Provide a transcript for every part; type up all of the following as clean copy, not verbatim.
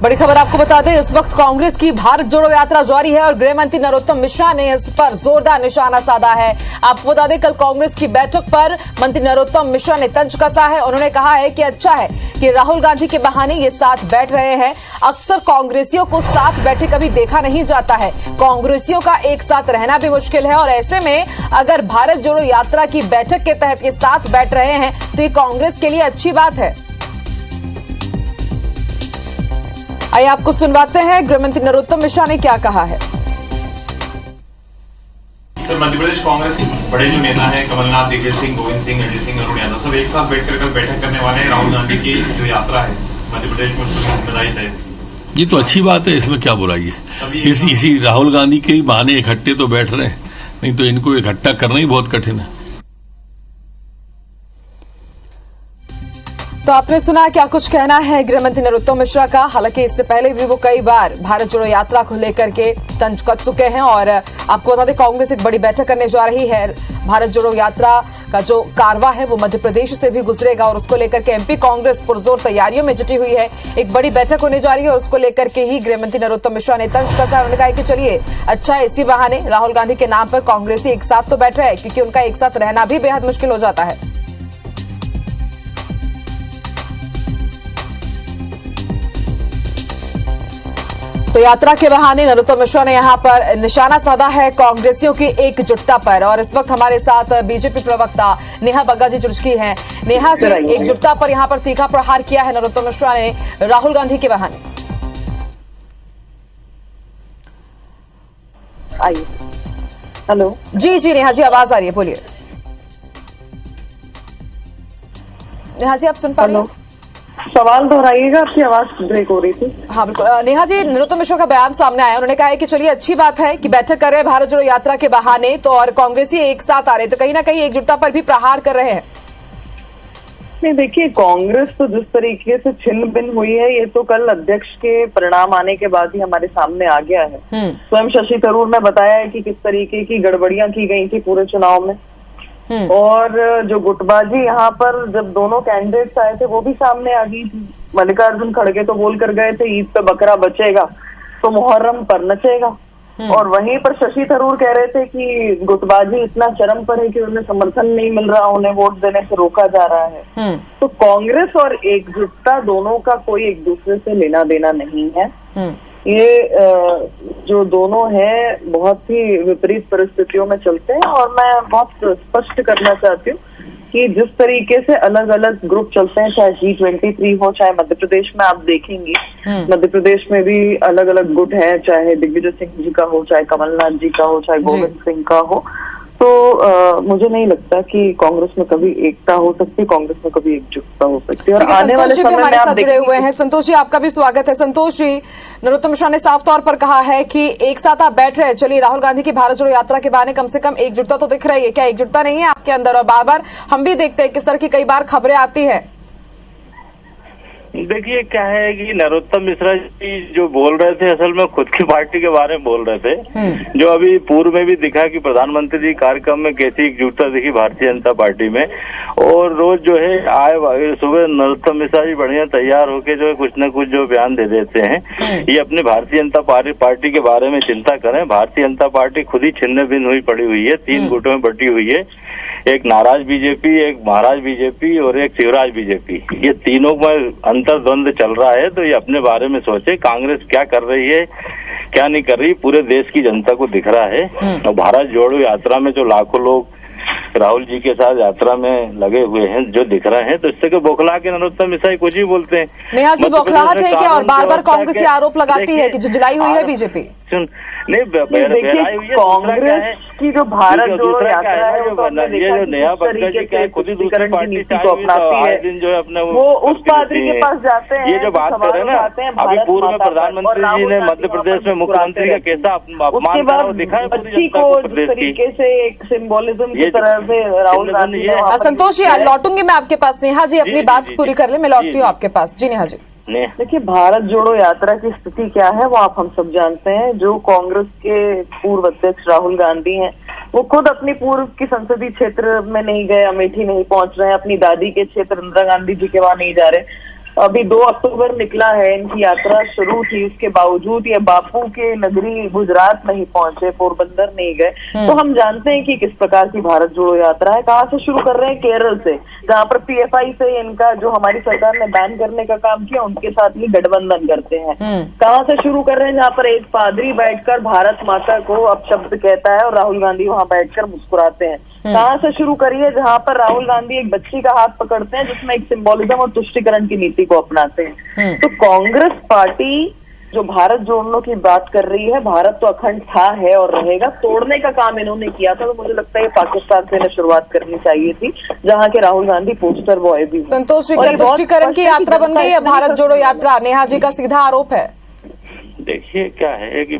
बड़ी खबर आपको बता दें, इस वक्त कांग्रेस की भारत जोड़ो यात्रा जारी है और गृह मंत्री नरोत्तम मिश्रा ने इस पर जोरदार निशाना साधा है। आपको बता दें, कल कांग्रेस की बैठक पर मंत्री नरोत्तम मिश्रा ने तंज कसा है। उन्होंने कहा है कि अच्छा है कि राहुल गांधी के बहाने ये साथ बैठ रहे हैं। अक्सर कांग्रेसियों को साथ बैठे कभी देखा नहीं जाता है। कांग्रेसियों का एक साथ रहना भी मुश्किल है और ऐसे में अगर भारत जोड़ो यात्रा की बैठक के तहत ये साथ बैठ रहे हैं तो ये कांग्रेस के लिए अच्छी बात है। आइए आपको सुनवाते हैं गृहमंत्री नरोत्तम मिश्रा ने क्या कहा है। सर, मध्य प्रदेश कांग्रेस के बड़े जो नेता हैं कमलनाथ, दिग्विजय सिंह, गोविंद सिंह, अजय सिंह, अरुण यादव सब एक साथ बैठकर कल बैठक करने वाले हैं। राहुल गांधी की जो यात्रा है मध्य प्रदेश में उसकी जिम्मेदारी है। ये तो अच्छी बात है, इसमें क्या बुराई है। इसी राहुल गांधी के ही बहाने इकट्ठे तो बैठ रहे हैं, नहीं तो इनको इकट्ठा करना ही बहुत कठिन है। तो आपने सुना क्या कुछ कहना है गृहमंत्री नरोत्तम मिश्रा का। हालांकि इससे पहले भी वो कई बार भारत जोड़ो यात्रा को लेकर के तंज कस चुके हैं और आपको बता दें, कांग्रेस एक बड़ी बैठक करने जा रही है। भारत जोड़ो यात्रा का जो कारवा है वो मध्य प्रदेश से भी गुजरेगा और उसको लेकर के एमपी कांग्रेस पुरजोर तैयारियों में जुटी हुई है। एक बड़ी बैठक होने जा रही है और उसको लेकर के ही गृहमंत्री नरोत्तम मिश्रा ने तंज कसा। उन्होंने कहा कि चलिए अच्छा है, इसी बहाने राहुल गांधी के नाम पर कांग्रेसी एक साथ तो बैठ रहे हैं, क्योंकि उनका एक साथ रहना भी बेहद मुश्किल हो जाता है। तो यात्रा के बहाने नरोत्तम मिश्रा ने यहां पर निशाना साधा है कांग्रेसियों की एकजुटता पर। और इस वक्त हमारे साथ बीजेपी प्रवक्ता नेहा बग्गा जी जुड़ चुकी हैं। नेहा जी, एकजुटता पर यहां पर तीखा प्रहार किया है नरोत्तम मिश्रा ने राहुल गांधी के बहाने। आइए। हेलो जी नेहा जी, आवाज आ रही है, बोलिए। नेहा जी, आप सुन पा रही हैं? सवाल दोहराइएगा, आपकी आवाज ब्रेक हो रही थी। हाँ बिल्कुल। नेहा जी, नरोत्तम मिश्रा का बयान सामने आया। उन्होंने कहा है कि चलिए अच्छी बात है कि बैठक कर रहे हैं भारत जोड़ो यात्रा के बहाने, तो और कांग्रेसी एक साथ आ रहे, तो कहीं ना कहीं एकजुटता पर भी प्रहार कर रहे हैं। नहीं, देखिए, कांग्रेस तो जिस तरीके से छिन्न भिन्न हुई है, ये तो कल अध्यक्ष के परिणाम आने के बाद ही हमारे सामने आ गया है। स्वयं शशि थरूर ने बताया है कि किस तरीके की गड़बड़ियां की गई थी पूरे चुनाव में। और जो गुटबाजी यहाँ पर जब दोनों कैंडिडेट्स आए थे वो भी सामने आ गई थी। मल्लिकार्जुन खड़गे तो बोल कर गए थे ईद पे बकरा बचेगा तो मुहर्रम पर नचेगा, और वहीं पर शशि थरूर कह रहे थे कि गुटबाजी इतना चरम पर है कि उन्हें समर्थन नहीं मिल रहा, उन्हें वोट देने से रोका जा रहा है। तो कांग्रेस और एकजुटता दोनों का कोई एक दूसरे से लेना देना नहीं है। ये जो दोनों हैं बहुत ही विपरीत परिस्थितियों में चलते हैं। और मैं बहुत स्पष्ट करना चाहती हूँ कि जिस तरीके से अलग अलग ग्रुप चलते हैं, चाहे G23 हो, चाहे मध्य प्रदेश में आप देखेंगे मध्य प्रदेश में भी अलग अलग गुट हैं, चाहे दिग्विजय सिंह जी का हो, चाहे कमलनाथ जी का हो, चाहे गोविंद सिंह का हो। तो मुझे नहीं लगता कि कांग्रेस में कभी एकता हो सकती, कांग्रेस में कभी एकजुटता हो सकती है। और आने वाले समय में आप जुड़े हुए हैं संतोष जी, आपका भी स्वागत है। संतोष जी, नरोत्तम मिश्रा ने साफ तौर पर कहा है कि एक साथ आप बैठ रहे हैं, चलिए राहुल गांधी की भारत जोड़ो यात्रा के बहाने कम से कम एकजुटता तो दिख रही है, क्या एकजुटता नहीं है आपके अंदर? और बार बार हम भी देखते हैं किस तरह की कई बार खबरें आती है। देखिए, क्या है कि नरोत्तम मिश्रा जी जो बोल रहे थे असल में खुद की पार्टी के बारे में बोल रहे थे। जो अभी पूर्व में भी दिखा कि प्रधानमंत्री जी कार्यक्रम में कैसी एकजुटता दिखी भारतीय जनता पार्टी में। और रोज जो है आए सुबह नरोत्तम मिश्रा जी बढ़िया तैयार होके जो है कुछ न कुछ जो बयान दे देते हैं। ये अपने भारतीय जनता पार्टी के बारे में चिंता करें। भारतीय जनता पार्टी खुद ही छिन्न भिन्न हुई पड़ी हुई है, 3 गुटों में बटी हुई है। एक नाराज बीजेपी, एक महाराज बीजेपी और एक शिवराज बीजेपी। ये तीनों में अंतर्द्वंद चल रहा है। तो ये अपने बारे में सोचे, कांग्रेस क्या कर रही है क्या नहीं कर रही, पूरे देश की जनता को दिख रहा है। और भारत जोड़ो यात्रा में जो लाखों लोग राहुल जी के साथ यात्रा में लगे हुए हैं जो दिख रहे हैं, तो इससे को बौखला के नरोत्तम मिश्रा कुछ ही बोलते हैं। नेहा जी, बौखलाहट है क्या? और बार बार कांग्रेस ये आरोप लगाती है कि जुलाई हुई है बीजेपी। नहीं, कांग्रेस की जो भारत जोड़ो यात्रा है ये जो नया बच्चा जी क्या खुद ही दूसरी पार्टी को अपनाती है, दिन जो है अपने वो उस पादरी के पास जाते हैं। ये जो बात कर रहे हैं ना, अभी पूर्व में प्रधानमंत्री जी ने मध्य प्रदेश में मुख्यमंत्री का कैसा अपमान करा वो दिखा है बच्ची को जिस तरीके से एक सिंबोलिज्म की तरह से राहुल गांधी। संतोष जी, लौटूंगी मैं आपके पास। नेहा जी अपनी बात पूरी कर ले, मैं लौटती हूँ आपके पास। जी नेहा जी। देखिए, भारत जोड़ो यात्रा की स्थिति क्या है वो आप हम सब जानते हैं। जो कांग्रेस के पूर्व अध्यक्ष राहुल गांधी हैं, वो खुद अपनी पूर्व की संसदीय क्षेत्र में नहीं गए, अमेठी नहीं पहुंच रहे हैं, अपनी दादी के क्षेत्र इंदिरा गांधी जी के वहां नहीं जा रहे। अभी 2 अक्टूबर निकला है, इनकी यात्रा शुरू थी, उसके बावजूद ये बापू के नगरी गुजरात नहीं पहुंचे, पोरबंदर नहीं गए। तो हम जानते हैं कि किस प्रकार की भारत जोड़ो यात्रा है। कहाँ से शुरू कर रहे हैं? केरल से, जहाँ पर पीएफआई से इनका जो हमारी सरकार ने बैन करने का काम किया, उनके साथ ही गठबंधन करते हैं। कहाँ से शुरू कर रहे हैं? जहाँ पर एक पादरी बैठकर भारत माता को अपशब्द कहता है और राहुल गांधी वहां बैठकर मुस्कुराते हैं। कहाँ से शुरू करिए? जहाँ पर राहुल गांधी एक बच्ची का हाथ पकड़ते हैं, जिसमें एक सिंबोलिज्म और तुष्टीकरण की नीति को अपनाते हैं। तो कांग्रेस पार्टी जो भारत जोड़ने की बात कर रही है, भारत तो अखंड था, है और रहेगा, तोड़ने का काम इन्होंने किया था। तो मुझे लगता है पाकिस्तान से इन्हें शुरुआत करनी चाहिए थी, जहाँ के राहुल गांधी पोस्टर बॉय भी। संतोष जी, क्या तुष्टीकरण की यात्रा बन गई है भारत जोड़ो यात्रा? नेहा जी का सीधा आरोप है। देखिए क्या है कि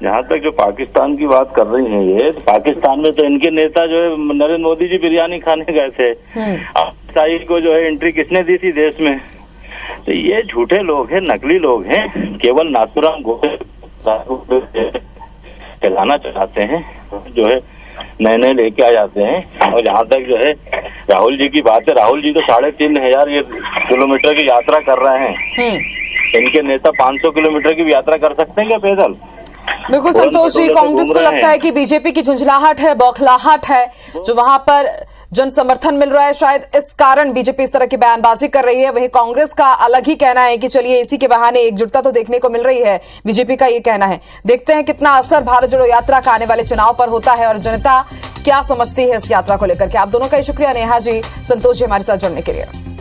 जहाँ तक जो पाकिस्तान की बात कर रही हैं ये, पाकिस्तान में तो इनके नेता जो है नरेंद्र मोदी जी बिरयानी खाने गए थे। ईसाई को जो है एंट्री किसने दी थी देश में? तो ये झूठे लोग हैं, नकली लोग हैं, केवल नाथुराम गोडसे चलाना चाहते हैं, जो है नए लेके आ जाते हैं। और जहाँ तक जो है राहुल जी की बात है, राहुल जी तो 3500 किलोमीटर की यात्रा कर रहे हैं। इनके नेता 500 किलोमीटर की यात्रा कर सकते हैं क्या पैदल? बिल्कुल संतोष जी, कांग्रेस को लगता है कि बीजेपी की झुंझलाहट है, बौखलाहट है, जो वहां पर जन समर्थन मिल रहा है, शायद इस कारण बीजेपी इस तरह की बयानबाजी कर रही है। वहीं कांग्रेस का अलग ही कहना है कि चलिए इसी के बहाने एकजुटता तो देखने को मिल रही है। बीजेपी का ये कहना है। देखते हैं कितना असर भारत जोड़ो यात्रा का आने वाले चुनाव पर होता है और जनता क्या समझती है इस यात्रा को लेकर के। आप दोनों का शुक्रिया नेहा जी, संतोष जी हमारे साथ जुड़ने के लिए।